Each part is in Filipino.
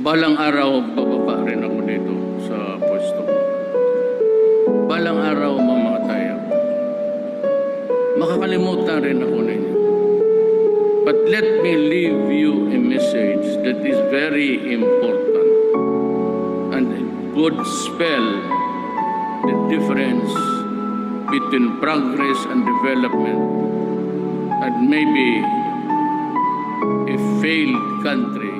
Balang araw, bababa rin ako dito sa pwesto ko. Balang araw, mamamatay ako. Makakalimutan rin ako ninyo. But let me leave you a message that is very important and it would spell the difference between progress and development and maybe a failed country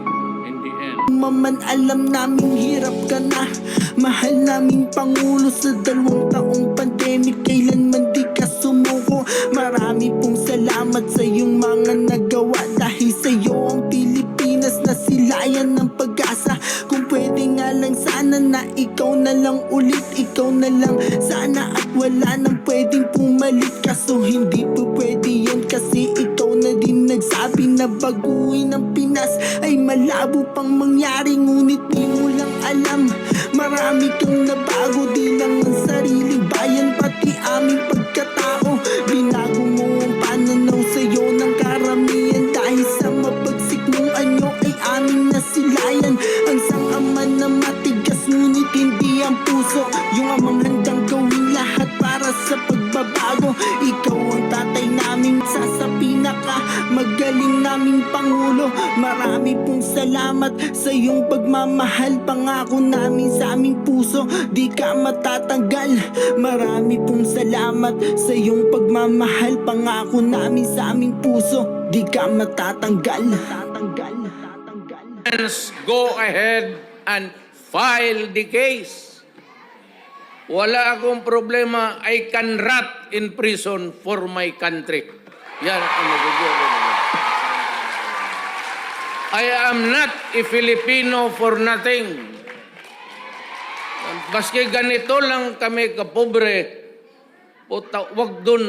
in the end. Man, alam naming hirap ka na. Mahal naming Pangulo sa 2 taong pandemic. Kailanman di ka sumuko. Marami pong salamat sa iyong mga nagawa. Dahil sa iyo ang Pilipinas nasilayan ng pag-asa. Kung pwede nga lang sana na ikaw na lang ulit. Ikaw na lang sana at wala nang pwedeng pumalit. Kaso hindi po pwede yun kasi ikaw na din nagsabi na baguhin ang Pinas ay malabo pang mangyari. Ngunit di mo lang alam, marami kang nabago. Di lang ang sariling bayan, pati aming pagkatao. Binago mo ang pananaw sa'yo ng karamihan. Dahil sa mabagsik mong anyo ay aming nasilayan. Ang sang-ama na matigas ngunit hindi ang puso. Yung amang handang gawin lahat para sa pagbabago. Ikaw ang tatay namin sa pinaka magaling naming Pangulo. Marami pong salamat sa iyong pagmamahal. Pangako namin sa aming puso, di ka matatanggal. Marami pong salamat sa iyong pagmamahal. Pangako namin sa aming puso, di ka matatanggal. Let's go ahead and file the case. Wala akong problema. I can rot in prison for my country. Yan ang magiging. I am not a Filipino for nothing. Baski ganito lang kami kapobre, puta, wag do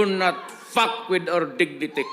not fuck with our dignity.